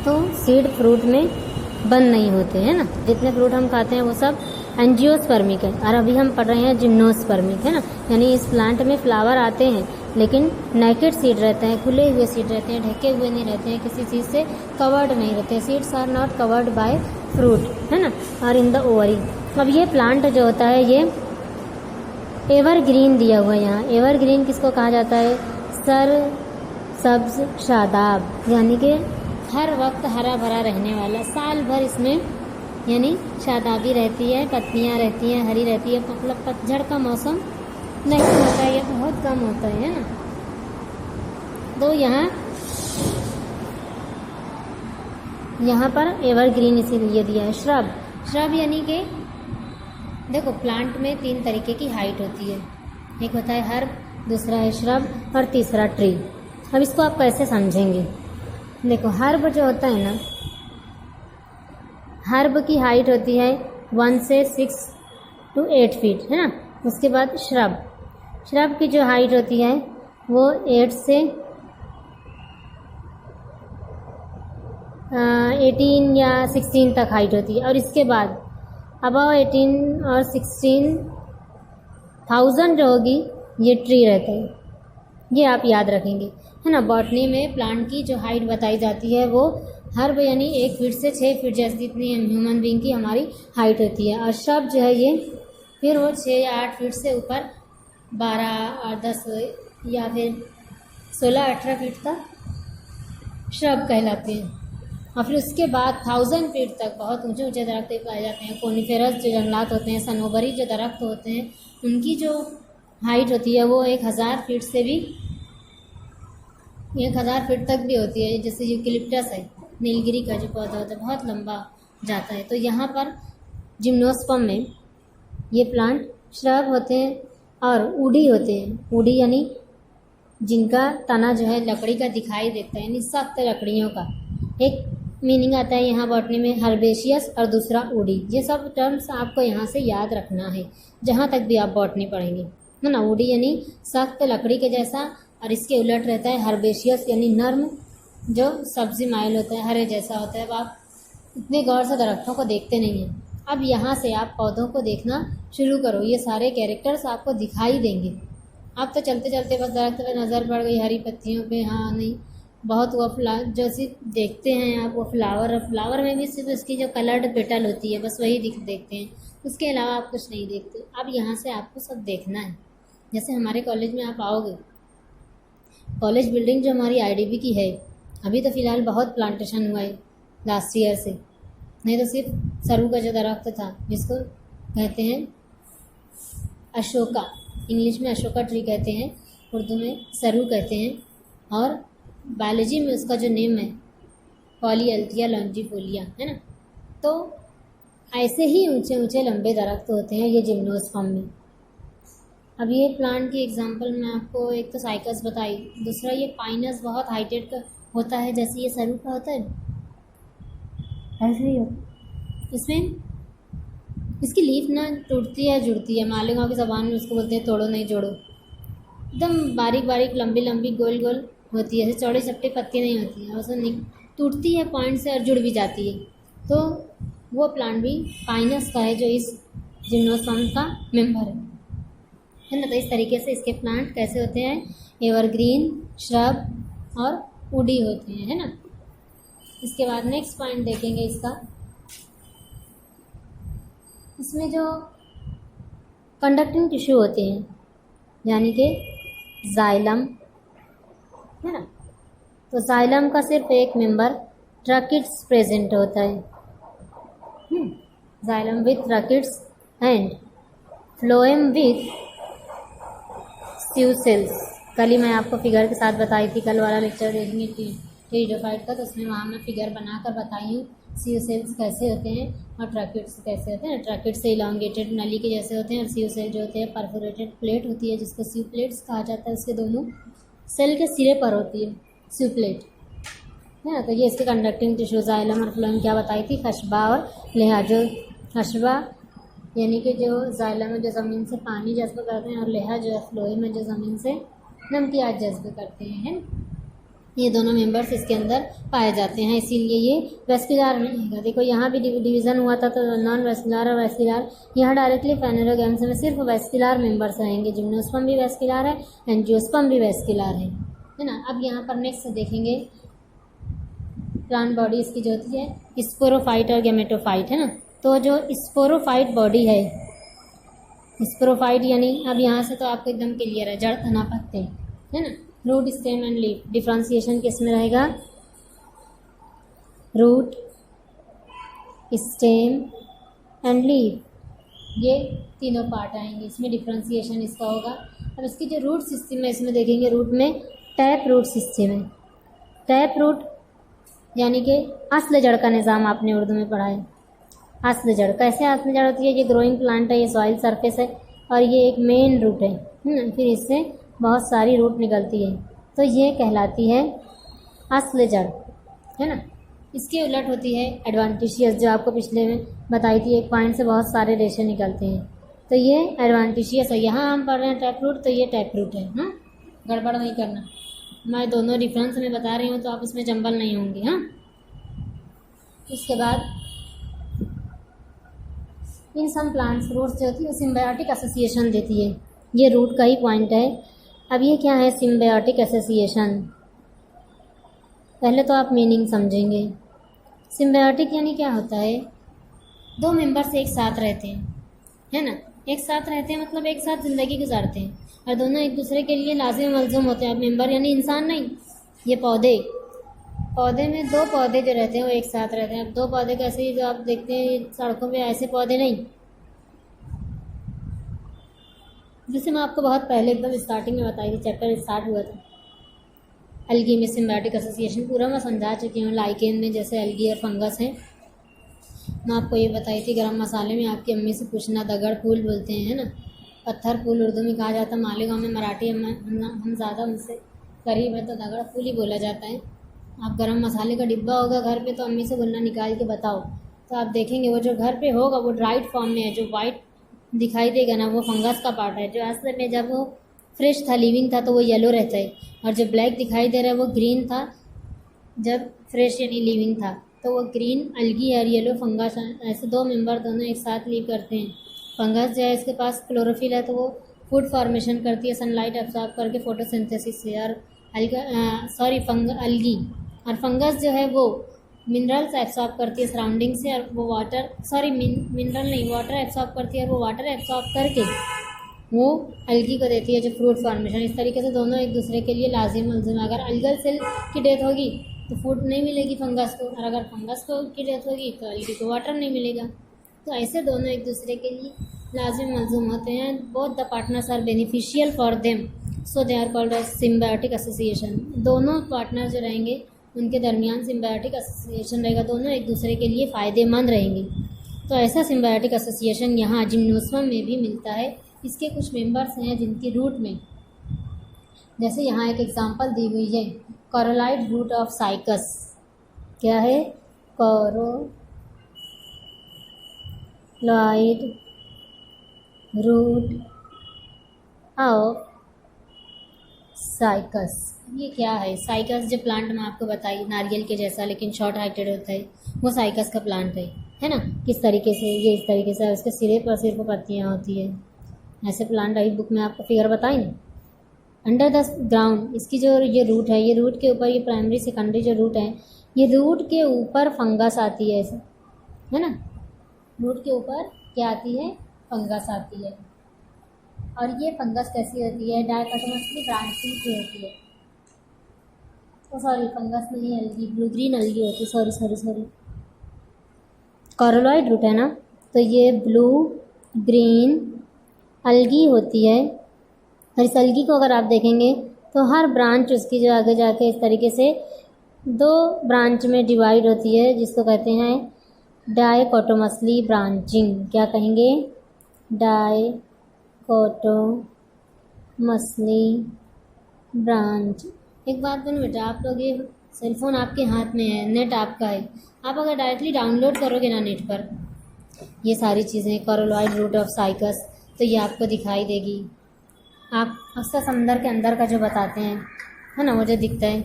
तो seed fruit में बंद नहीं होते हैं ना। जितने फ्रूट हम खाते हैं वो सब एंजियोस्पर्मिक है। और अभी हम पढ़ रहे हैं जिम्नोस्पर्मिक, है ना। यानी इस प्लांट में फ्लावर आते हैं लेकिन नेकेड सीड रहते हैं, खुले हुए सीड रहते हैं, ढके हुए नहीं रहते हैं, किसी चीज़ से कवर्ड नहीं रहते हैं। Seeds are not covered by fruit, है ना, और इन द ओवरी। अब ये प्लांट जो होता है ये एवरग्रीन दिया हुआ है यहाँ। एवरग्रीन किसको कहा जाता है? सर सब्ज शादाब, यानी कि हर वक्त हरा भरा रहने वाला, साल भर इसमें यानी शादाबी रहती है, पत्तियाँ रहती हैं, हरी रहती है। मतलब पतझड़ का मौसम नहीं होता है, ये बहुत कम होता है ना। तो यहाँ पर एवरग्रीन इसीलिए दिया है। श्रब यानी कि देखो प्लांट में 3 तरीके की हाइट होती है। एक होता है हर्ब, दूसरा है श्रब और तीसरा ट्री। अब इसको आप कैसे समझेंगे? देखो हर्ब जो होता है ना, हर्ब की हाइट होती है 1 से 6 to 8 फीट, है ना। उसके बाद श्रब की जो हाइट होती है वो 8 से 18 या 16 तक हाइट होती है। और इसके बाद अबव 18 और 16,000 जो होगी ये ट्री रहता है। ये आप याद रखेंगे, है ना। बॉटनी में प्लांट की जो हाइट बताई जाती है वो हर्ब यानी 1 फीट से 6 फीट जैसी जितनी ह्यूमन बीइंग की हमारी हाइट होती है। और श्रब जो है ये फिर वो 6 या 8 फीट से ऊपर 12 और 10 या फिर 16-18 फीट तक श्रब कहलाते हैं। और फिर उसके बाद 1000 फीट तक बहुत ऊंचे ऊंचे दरख्त पाए जाते हैं। कोनिफेरस जो जंगलात होते हैं, सनोबरी जो दरख्त होते हैं, उनकी जो हाइट होती है वो 1000 फीट से भी 1000 फीट तक भी होती है। जैसे यूकेलिप्टस है, नीलगिरी का जो पौधा होता है, बहुत लंबा जाता है। तो यहाँ पर जिम्नोस्पर्म में ये प्लांट श्रब होते हैं और ऊडी होते हैं। ऊडी यानी जिनका तना जो है लकड़ी का दिखाई देता है, यानी सख्त लकड़ियों का। एक मीनिंग आता है यहाँ बॉटनी में हर्बेशियस और दूसरा ऊडी। ये सब टर्म्स आपको यहाँ से याद रखना है जहाँ तक भी आप बॉटनी पढ़ेंगे, है ना। ऊडी यानी सख्त लकड़ी के जैसा और इसके उलट रहता है हर्बेशियस यानी नर्म, जो सब्जी माइल होता है, हरे जैसा होता है। अब आप इतने गौर से दरख्तों को देखते नहीं हैं। अब यहाँ से आप पौधों को देखना शुरू करो, ये सारे कैरेक्टर्स आपको दिखाई देंगे। आप तो चलते चलते बस दरख्त पे नज़र पड़ गई, हरी पत्तियों पे, हाँ नहीं बहुत वो जैसे देखते हैं आप वो फ्लावर में भी सिर्फ इसकी जो कलर्ड पेटल होती है बस वही देखते हैं, उसके अलावा आप कुछ नहीं देखते। अब यहाँ से आपको सब देखना है। जैसे हमारे कॉलेज में आप आओगे, कॉलेज बिल्डिंग जो हमारी IDB की है, अभी तो फ़िलहाल बहुत प्लांटेशन हुआ है लास्ट ईयर से, नहीं तो सिर्फ सरू का जो दरख्त था जिसको कहते हैं अशोका, इंग्लिश में अशोका ट्री कहते हैं, उर्दू में सरू कहते हैं, और बायोलॉजी में उसका जो नेम है पॉलीअल्थिया लॉन्जिफोलिया, है ना। तो ऐसे ही ऊंचे ऊंचे लंबे दरख्त होते हैं ये जिम्नोस्पर्म में। अब ये प्लांट की एग्जांपल मैं आपको एक तो साइकस बताई, दूसरा ये पाइनस बहुत हाइटेड का होता है, जैसे ये सरू का होता है ऐसे ही होता। इसमें इसकी लीफ ना टूटती है जुड़ती है, मालूम की ज़बान में उसको बोलते हैं तोड़ो नहीं जोड़ो। एकदम बारीक बारीक लंबी लंबी गोल गोल होती है, ऐसे चौड़ी चपटी पत्ती नहीं होती है, उसमें टूटती है पॉइंट से और जुड़ भी जाती है। तो वो प्लांट भी पाइनस का है जो इस जिम्नोस्पर्म का मेंबर है ना। तो इस तरीके से इसके प्लांट कैसे होते हैं, एवरग्रीन, श्रब और वुडी होते हैं, है ना। इसके बाद नेक्स्ट पॉइंट देखेंगे इसका, इसमें जो कंडक्टिंग टिश्यू होते हैं यानी कि जाइलम, है ना। तो जाइलम का सिर्फ एक मेंबर ट्रैकिड्स प्रेजेंट होता है, xylem with tracheids and phloem with sieve cells. कल ही मैं आपको फिगर के साथ बताई थी, कल वाला लेक्चर देखेंगे टेरिडोफाइट का, तो उसमें वहाँ मैं फिगर बनाकर बताई हूँ स्यू सेल्स कैसे होते हैं और ट्रैकिड्स कैसे होते हैं। ट्रैकिड्स से इलांगेटेड नली के जैसे होते हैं और स्यू सेल जो होते हैं परफोरेटेड प्लेट होती है जिसको स्यू प्लेट्स कहा जाता है, उसके दोनों सेल के सिरे पर होती है स्यू प्लेट, है ना। तो ये इसके कंडक्टिंग टिश्यू जाइलम और फ्लोएम क्या बताई थी, खशबा और लेहा। जो खशबा यानी कि जो जाइलम है जो ज़मीन से पानी जज्ब करते हैं और लेहा जो है फ्लोएम है जो ज़मीन से नमकियात जज्ब करते हैं, है ना। ये दोनों मेंबर्स इसके अंदर पाए जाते हैं, इसीलिए ये वेस्कुलर नहीं है। देखो यहाँ भी डिवीज़न हुआ था तो नॉन वेस्कुलर और वेस्कुलर, यहाँ डायरेक्टली फेनेरोगैम्स में सिर्फ वेस्कुलर मेंबर्स रहेंगे। जिम्नोस्पर्म भी वेस्कुलर है, एंजियोस्पर्म भी वेस्कुलर है ना। अब यहाँ पर नेक्स्ट देखेंगे प्लांट बॉडी इसकी जो होती है स्पोरोफाइट और गैमेटोफाइट, है ना। तो जो स्पोरोफाइट बॉडी है, स्पोरोफाइट यानी अब यहाँ से तो आपको एकदम क्लियर है, जड़ तना पत्ते, है ना। Root stem and leaf, differentiation किस में रहेगा, रूट स्टेम एंड लीफ, ये तीनों पार्ट आएंगे, इसमें डिफ्रेंसिएशन इसका होगा। अब इसकी जो रूट सिस्टम है इसमें देखेंगे, रूट में टैप रूट सिस्टम है। टैप रूट यानी कि असल जड़ का निज़ाम आपने उर्दू में पढ़ा है। असल जड़ कैसे असल जड़ होती है, ये ग्रोइंग प्लांट है, ये सॉइल सरफेस है और ये एक मेन रूट है, फिर इससे बहुत सारी रूट निकलती है, तो ये कहलाती है असल जड़, है ना। इसके उलट होती है एडवांटिशियस, जो आपको पिछले में बताई थी, एक पॉइंट से बहुत सारे रेशे निकलते हैं, तो ये एडवांटिशियस है। यहाँ हम पढ़ रहे हैं टैप रूट, तो ये टैप रूट है। गड़बड़ नहीं करना, मैं दोनों डिफरेंस में बता रही हूँ तो आप उसमें जंबल नहीं होंगे। उसके बाद इन सम प्लांट्स रूट्स जो होती है सिम्बायोटिक एसोसिएशन देती है, ये रूट का ही पॉइंट है। अब ये क्या है सिम्बायोटिक एसोसिएशन, पहले तो आप मीनिंग समझेंगे। सिम्बायोटिक यानी क्या होता है, दो मेंबर्स एक साथ रहते हैं, है ना। एक साथ रहते हैं मतलब एक साथ ज़िंदगी गुजारते हैं और दोनों एक दूसरे के लिए लाजिम मलज़ूम होते हैं। अब मेंबर यानी इंसान नहीं, ये पौधे में दो पौधे जो रहते हैं वो एक साथ रहते हैं। अब दो पौधे कैसे ही जो आप देखते हैं सड़कों पे, ऐसे पौधे नहीं। जैसे मैं आपको बहुत पहले एकदम स्टार्टिंग में बताई थी, चैप्टर स्टार्ट हुआ था एल्गी में सिम्बायोटिक एसोसिएशन, पूरा मैं समझा चुकी हूँ। लाइकेन में जैसे एल्गी और फंगस है, मैं आपको ये बताई थी। गरम मसाले में आपकी अम्मी से पूछना, दगड़ फूल बोलते हैं, है ना। पत्थर फूल उर्दू में कहा जाता है। मालेगांव में मराठी हम ज़्यादा उनसे करीब है तो दगड़ फूल ही बोला जाता है। आप गरम मसाले का डिब्बा होगा घर पे तो अम्मी से बोलना निकाल के बताओ, तो आप देखेंगे वो जो घर पे होगा वो ड्राइड फॉर्म में है। जो वाइट दिखाई देगा ना वो फंगस का पार्ट है, जो असल में जब वो फ्रेश था, लिविंग था, तो वो येलो रहता है। और जो ब्लैक दिखाई दे रहा है वो ग्रीन था जब फ्रेश यानी लिविंग था, तो वो ग्रीन अल्गी और येलो फंगस। ऐसे दो मेंबर दोनों एक साथ लिव करते हैं। फंगस जो है इसके पास क्लोरोफिल है, तो वो फूड फॉर्मेशन करती है सनलाइट एब्सॉर्ब करके फोटोसिंथेसिस से। और अल्गी और फंगस जो है वो मिनरल्स एब्सॉर्ब करती है सराउंडिंग से, और वो मिनरल नहीं, वाटर एब्सॉर्ब करती है और वो वाटर एब्सॉर्ब करके वो अल्गी को देती है जो फ्रूट फॉर्मेशन। इस तरीके से दोनों एक दूसरे के लिए लाजिम मलज़ूम है। अगर अलगल सेल की डेथ होगी तो फूड नहीं मिलेगी फंगस को, और अगर फंगस को की डेथ होगी तो अल्गी को वाटर नहीं मिलेगा। तो ऐसे दोनों एक दूसरे के लिए लाजिम मलज़ूम होते हैं। Both the partners are beneficial for them, so they are called as symbiotic association. दोनों पार्टनर जो रहेंगे उनके दरमियान सिम्बायोटिक एसोसिएशन रहेगा, दोनों एक दूसरे के लिए फ़ायदेमंद रहेंगे। तो ऐसा सिम्बायोटिक एसोसिएशन यहाँ जिम्नोस्पर्म में भी मिलता है। इसके कुछ मेंबर्स हैं जिनकी रूट में, जैसे यहाँ एक एग्जांपल दी हुई है, कोरोलाइड रूट ऑफ साइकस। क्या है, कोरोलाइड रूट ऑफ साइकस। ये क्या है, साइकस जो प्लांट में आपको बताई नारियल के जैसा लेकिन शॉर्ट हाइटेड होता है, वो साइकस का प्लांट है ना। किस तरीके से, ये इस तरीके से उसके सिरे पर सिर्फ पत्तियाँ होती है। ऐसे प्लांट आई बुक में आपको फिगर बताई। अंडर द ग्राउंड इसकी जो ये रूट है, ये रूट के ऊपर, ये प्राइमरी सेकेंडरी जो रूट है, ये रूट के ऊपर फंगस आती है ऐसे, है ना। रूट के ऊपर क्या आती है, फंगस आती है। और ये फंगस कैसी होती है, डायकोटोमसली ब्रांचिंग की होती है। तो सॉरी, फंगस नहीं, एल्गी, ब्लू ग्रीन एल्गी होती है। सॉरी कोरोलॉइड रूट है ना, तो ये ब्लू ग्रीन अलगी होती है। और इस अलगी को अगर आप देखेंगे तो हर ब्रांच उसकी जो आगे जाके इस तरीके से दो ब्रांच में डिवाइड होती है, जिसको कहते हैं डायकोटोमसली ब्रांचिंग। क्या कहेंगे, डायकोटोमसली ब्रांच। एक बात बोलूं बेटा, आप लोग ये सेलफोन आपके हाथ में है, नेट आपका है, आप अगर डायरेक्टली डाउनलोड करोगे ना नेट पर ये सारी चीज़ें, कोरोलॉइड रूट ऑफ साइकस, तो ये आपको दिखाई देगी। आप अक्सर समंदर के अंदर का जो बताते हैं, है ना, वो जो दिखता है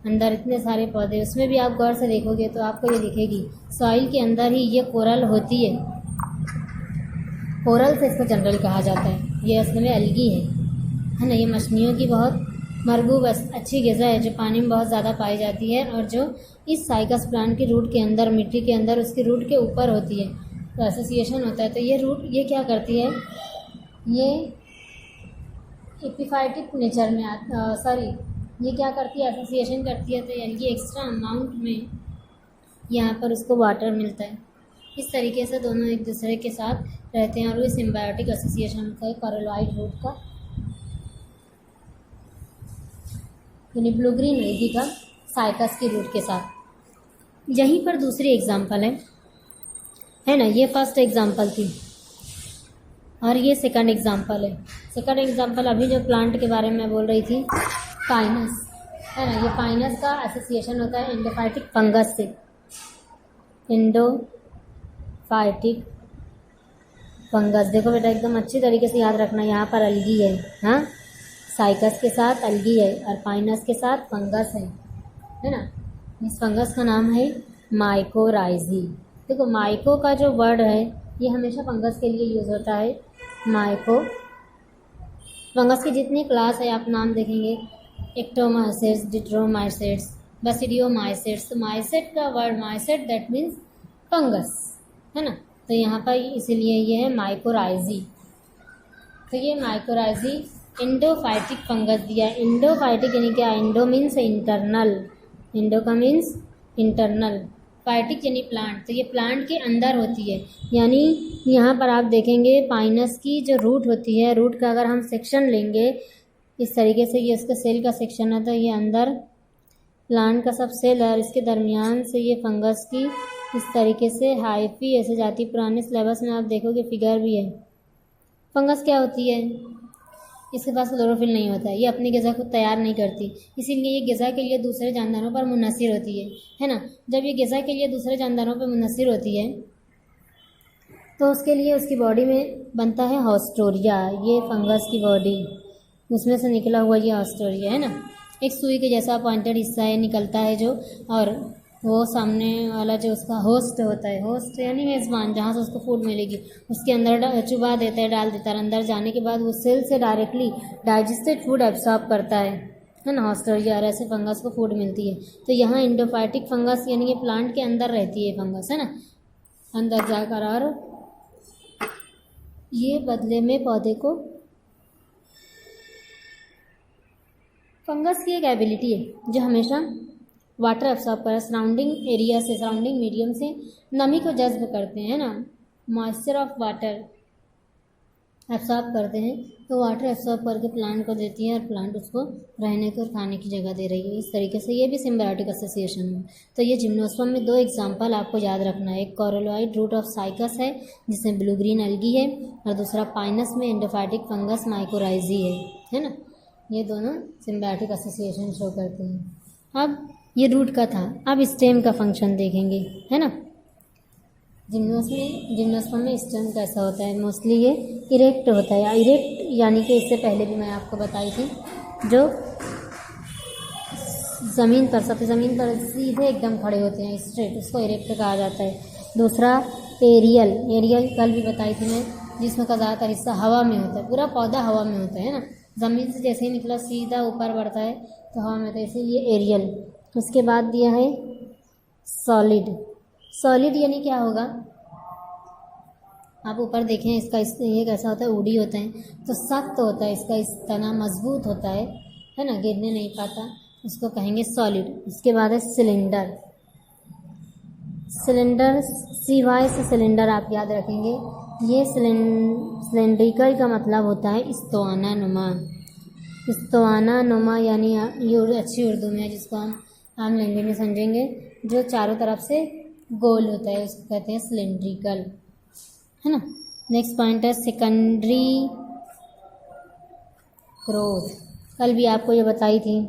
अंदर इतने सारे पौधे, उसमें भी आप गौर से देखोगे तो आपको ये दिखेगी सॉइल के अंदर ही ये कोरल होती है। कोरल से इसको जनरल कहा जाता है। ये असल में अलगी है ना। ये मछलियों की बहुत मरगूब अच्छी ग़िज़ा है जो पानी में बहुत ज़्यादा पाई जाती है और जो इस साइकस प्लांट की रूट के अंदर, मिट्टी के अंदर, उसकी रूट के ऊपर होती है। तो एसोसिएशन होता है। तो ये रूट ये क्या करती है, ये एपिफाइटिक नेचर में ये क्या करती है, एसोसिएशन करती है। तो यानी एक्स्ट्रा अमाउंट में यहाँ पर उसको वाटर मिलता है। इस तरीके से दोनों एक दूसरे के साथ रहते हैं और वो सिम्बायोटिक एसोसिएशन होता है कोरलॉइड रूट का, यानी ब्लू ग्रीन एल्गी का साइकस की रूट के साथ। यहीं पर दूसरी एग्जांपल है ना। ये फर्स्ट एग्जांपल थी और ये सेकंड एग्जांपल है। सेकंड एग्जांपल अभी जो प्लांट के बारे में बोल रही थी, पाइनस, है ना। ये पाइनस का एसोसिएशन होता है एंडोफाइटिक फंगस से। एंडोफाइटिक फंगस, देखो बेटा एकदम अच्छी तरीके से याद रखना। यहाँ पर अलगी है, हाँ, साइकस के साथ अलगी है और पाइनस के साथ फंगस है ना। इस फंगस का नाम है माइकोराइजी। देखो माइको का जो वर्ड है ये हमेशा फंगस के लिए यूज़ होता है। माइको, फंगस की जितनी क्लास है आप नाम देखेंगे, एक्टोमाइसेट्स, डिट्रोमाइसेट्स, बेसिडियोमाइसेट्स। तो माइसेट का वर्ड माइसेट दैट मीन्स फंगस, है ना। तो यहाँ पर इसीलिए ये है माइकोराइजी। तो ये माइकोराइजी एंडोफाइटिक फंगस दिया। एंडोफाइटिक यानी क्या, एंडो मीन्स इंटरनल, एंडो का मीन्स इंटरनल, फाइटिक यानी प्लांट। तो ये प्लांट के अंदर होती है। यानी यहाँ पर आप देखेंगे पाइनस की जो रूट होती है, रूट का अगर हम सेक्शन लेंगे इस तरीके से, ये इसका सेल का सेक्शन है। तो ये अंदर प्लांट का सब सेल है और इसके दरमियान से ये फंगस की इस तरीके से हाइफी ऐसे जाती। पुराने सिलेबस में आप देखोगे फिगर भी है। फंगस क्या होती है, इसके पास क्लोरोफिल नहीं होता है, ये अपनी ग़िज़ा खुद तैयार नहीं करती, इसीलिए ये ग़िज़ा के लिए दूसरे जानदारों पर मुनहसिर होती है ना। जब ये ग़िज़ा के लिए दूसरे जानदारों पर मुनहसिर होती है तो उसके लिए उसकी बॉडी में बनता है हॉस्टोरिया। ये फंगस की बॉडी, उसमें से निकला हुआ ये हॉस्टोरिया है ना। एक सुई के जैसा पॉइंटेड हिस्सा है निकलता है जो, और वो सामने वाला जो उसका होस्ट होता है, होस्ट यानी मेज़बान, जहाँ से उसको फूड मिलेगी उसके अंदर चुबा देता है, डाल देता है। अंदर जाने के बाद वो सेल से डायरेक्टली डाइजेस्टेड फूड एब्सॉर्ब करता है ना, हॉस्टोरिया। और ऐसे फंगस को फूड मिलती है। तो यहाँ एंडोफाइटिक फंगस यानी कि प्लांट के अंदर रहती है फंगस, है ना, अंदर जाकर, और ये बदले में पौधे को, फंगस की एक एबिलिटी है जो हमेशा वाटर एब्सॉर्ब कर, सराउंडिंग एरिया से, सराउंडिंग मीडियम से नमी को जज्ब करते हैं ना, मॉइस्चर ऑफ वाटर एब्सॉर्ब करते हैं। तो वाटर एब्सॉर्ब करके प्लांट को देती है और प्लांट उसको रहने को और खाने की जगह दे रही है। इस तरीके से ये भी सिम्बायोटिक एसोसिएशन है। तो ये जिम्नोस्पर्म में दो एग्जांपल आपको याद रखना है। एक कोरलॉइड रूट ऑफ साइकस है जिसमें ब्लू ग्रीन एल्गी है, और दूसरा पाइनस में एंडोफाइटिक फंगस माइकोराइजी है ना। ये दोनों सिम्बायोटिक एसोसिएशन शो करते हैं। अब ये रूट का था, अब स्टेम का फंक्शन देखेंगे, है ना। जिम्नोस्पर्म में स्टेम कैसा होता है, मोस्टली ये इरेक्ट होता है। इरेक्ट यानी कि इससे पहले भी मैं आपको बताई थी, जो ज़मीन पर, सतह ज़मीन पर सीधे एकदम खड़े होते हैं, स्ट्रेट, उसको इरेक्ट कहा जाता है। दूसरा एरियल कल भी बताई थी मैं, जिसमें का ज़्यादातर हिस्सा हवा में होता है, पूरा पौधा हवा में होता है ना। ज़मीन से जैसे ही निकला सीधा ऊपर बढ़ता है तो हवा में होता है, इसीलिए एरियल। उसके बाद दिया है सॉलिड। सॉलिड यानी क्या होगा, आप ऊपर देखें इसका ये कैसा होता है, ऊडी होता है, तो सख्त होता है, इसका इस तना मजबूत होता है ना, गिरने नहीं पाता, उसको कहेंगे सॉलिड। इसके बाद है सिलेंडर। सिलेंडर, सिवाय से सिलेंडर आप याद रखेंगे। ये सिलेंड्रिकल का मतलब होता है स्तवाना नुमा। स्तवाना नुमा यानी ये अच्छी उर्दू में है, जिसको हम आम लैंग्वेज में समझेंगे, जो चारों तरफ से गोल होता है, उसको कहते हैं सिलेंड्रिकल, है ना। नेक्स्ट पॉइंट है सेकेंडरी ग्रोथ। कल भी आपको ये बताई थी।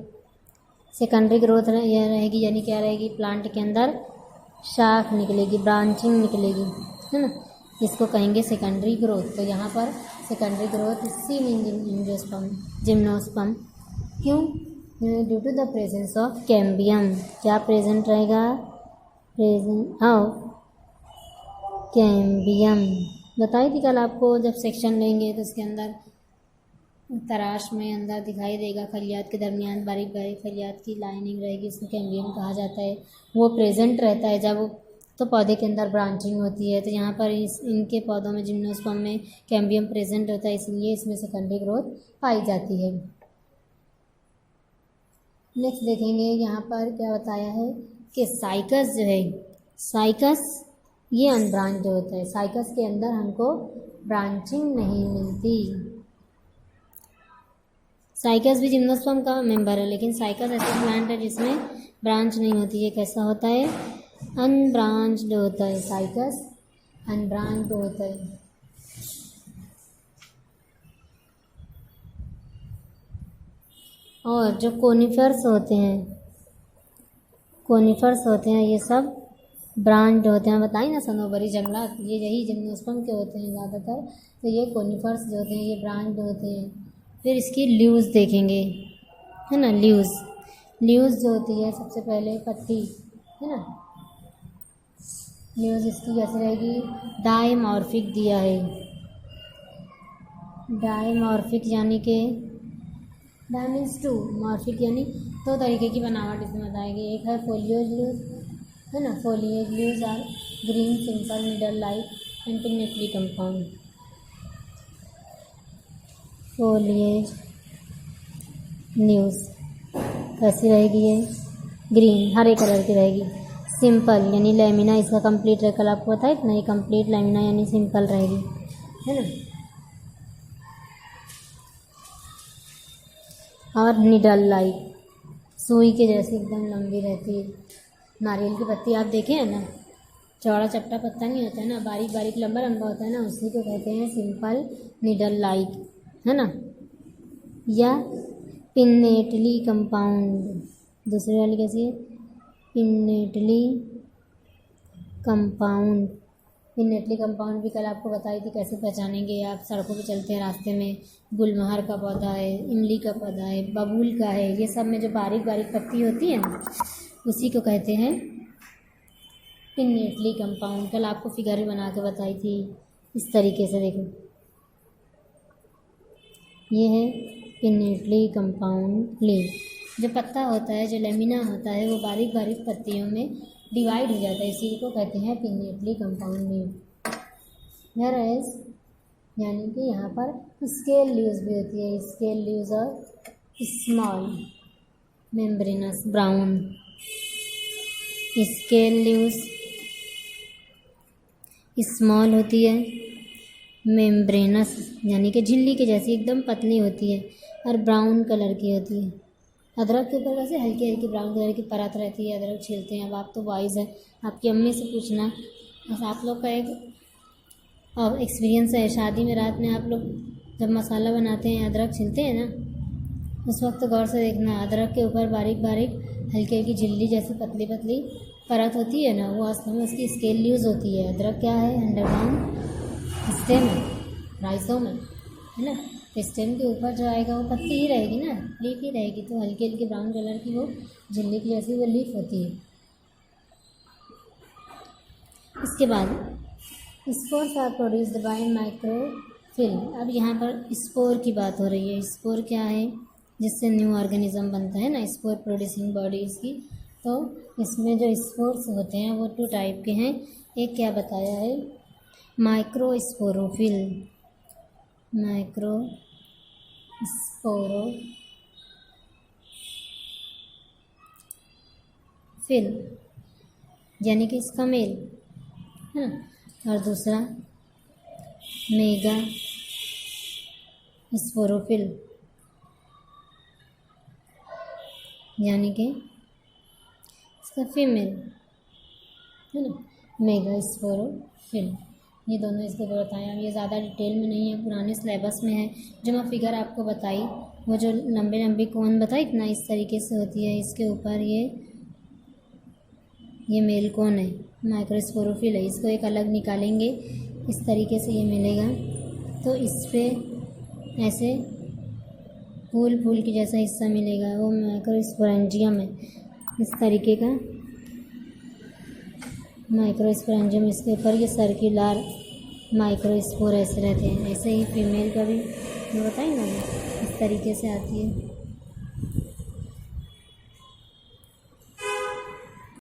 सेकेंडरी ग्रोथ यह रहेगी, यानी क्या रहेगी, प्लांट के अंदर शाख निकलेगी, ब्रांचिंग निकलेगी, है ना, इसको कहेंगे सेकेंडरी ग्रोथ। तो यहाँ पर सेकेंडरी ग्रोथ सी जिम्नोस्पर्म। क्यों, due to the presence of cambium. क्या प्रेजेंट रहेगा? Presence of cambium. बताई थी कल आपको, जब सेक्शन लेंगे तो उसके अंदर तराश में अंदर दिखाई देगा, खलियात के दरमियान बारीक बारीक खलियात की लाइनिंग रहेगी, उसको कैम्बियम कहा जाता है। वो प्रेजेंट रहता है जब तो पौधे के अंदर ब्रांचिंग होती है। तो यहाँ पर इनके पौधों में जिम्नोस्पर्म में कैम्बियम प्रेजेंट होता है, इसलिए इसमें सेकेंडरी ग्रोथ पाई जाती है। नेक्स्ट देखेंगे यहाँ पर क्या बताया है कि साइकस जो है, साइकस ये अनब्रांच्ड होता है। साइकस के अंदर हमको ब्रांचिंग नहीं मिलती। साइकस भी जिम्नोस्पर्म का मेंबर है, लेकिन साइकस ऐसा प्लांट है जिसमें ब्रांच नहीं होती है। कैसा होता है? अनब्रांच्ड होता है। साइकस अनब्रांच्ड होता है। और जो कोनिफर्स होते हैं ये सब ब्रांच्ड होते हैं। बताइए ना, सनोबरी जंगलात ये यही जिम्नोस्पर्म के होते हैं ज़्यादातर। तो ये कोनिफर्स जो होते हैं ये ब्रांच्ड होते हैं। फिर इसकी लीव्स देखेंगे, है ना। लीव्स जो होती है, सबसे पहले पत्ती, है ना। लीव्स इसकी कैसे रहेगी? डायमॉर्फिक दिया है। डायमॉर्फिक यानी कि डाई मीन्स टू, मॉर्फिक यानी दो तरीके की बनावट इसमें बताएगी। एक है फोलियोज लीव्स, है ना। Foliage leaves are green simple needle like and pinnately compound. Foliage leaves कैसी रहेगी? ये ग्रीन हरे कलर की रहेगी। सिंपल यानी लेमिना इसका कंप्लीट रहेगा। कल आपको बताया इतना ही, कंप्लीट लेमिना यानी सिंपल रहेगी, है ना। और निडल लाइक, सुई के जैसी एकदम लंबी रहती है। नारियल की पत्ती आप देखे हैं ना, चौड़ा चपटा पत्ता नहीं होता है ना, बारीक बारीक लंबा लंबा होता है ना, उसी को कहते हैं सिंपल निडल लाइक, है ना। या पिन्नेटली कंपाउंड, दूसरी वाली कैसी है? Pinnately compound. पिन्नेटली कंपाउंड भी कल आपको बताई थी कैसे पहचानेंगे। आप सड़कों पे चलते हैं, रास्ते में गुलमोहर का पौधा है, इमली का पौधा है, बबूल का है, ये सब में जो बारीक बारीक पत्ती होती है ना, उसी को कहते हैं पिन्नेटली कंपाउंड। कल आपको फिगर भी बना के बताई थी इस तरीके से। देखो ये है पिन्नेटली कंपाउंड लीव। जो पत्ता होता है, जो लेमिना होता है, वो बारीक बारीक पत्तियों में डिवाइड हो जाता है, इसी को कहते हैं pinnately compound leave. Whereas यानी कि यहाँ पर स्केल लीव्स भी होती है। स्केल लीव्स और small membranous brown. Scale leaves small होती है, मेम्ब्रेनस यानी कि झिल्ली के जैसी एकदम पतली होती है, और ब्राउन कलर की होती है। अदरक के ऊपर वैसे हल्की हल्की ब्राउन कलर की परत रहती है, अदरक छीलते हैं। अब आप तो वाइज है, आपकी अम्मी से पूछना। बस आप लोग का एक एक्सपीरियंस है, शादी में रात में आप लोग जब मसाला बनाते हैं, अदरक छीलते हैं ना, उस वक्त गौर से देखना, अदरक के ऊपर बारीक बारीक हल्की हल्की झिल्ली जैसी पतली पतली परत होती है ना, वो असल में उसकी स्केल लीव्स होती है। अदरक क्या है? अंडरग्राउंड स्टेम है, राइजोम है ना। स्टेम के ऊपर जो आएगा वो पत्ती ही रहेगी ना, लीफ ही रहेगी। तो हल्की हल्की ब्राउन कलर की वो झिल्ली की जैसी वो लीफ होती है। इसके बाद स्पोर्स आर प्रोड्यूस्ड बाय माइक्रोफिल। अब यहाँ पर स्पोर की बात हो रही है। स्पोर क्या है? जिससे न्यू ऑर्गेनिज्म बनता है ना, स्पोर प्रोड्यूसिंग बॉडी इसकी। तो इसमें जो स्पोर्स होते हैं वो 2 टाइप के हैं। एक क्या बताया है? माइक्रोस्पोरोफिल। माइक्रोस्पोरोफिल यानी कि इसका मेल है ना, और दूसरा मेगा स्पोरोफिल यानी कि इसका फीमेल है ना, मेगा स्पोरोफिल। ये दोनों इसके ऊपर बताएं। अब ये ज़्यादा डिटेल में नहीं है, पुराने सिलेबस में है। जो मैं फिगर आपको बताई, वो जो लंबे लंबी कोन बताई इतना इस तरीके से होती है, इसके ऊपर ये मेल कोन है, माइक्रोस्पोरोफिल है। इसको एक अलग निकालेंगे, इस तरीके से ये मिलेगा। तो इस पर ऐसे फूल के जैसा हिस्सा मिलेगा, वो माइक्रोस्पोरेंजियम है। इस तरीके का माइक्रोस्पोरेंजियम, इसके ऊपर ये सर्कुलर माइक्रोस्पोर ऐसे रहते हैं। ऐसे ही फीमेल का भी मैं बताई ना, इस तरीके से आती है।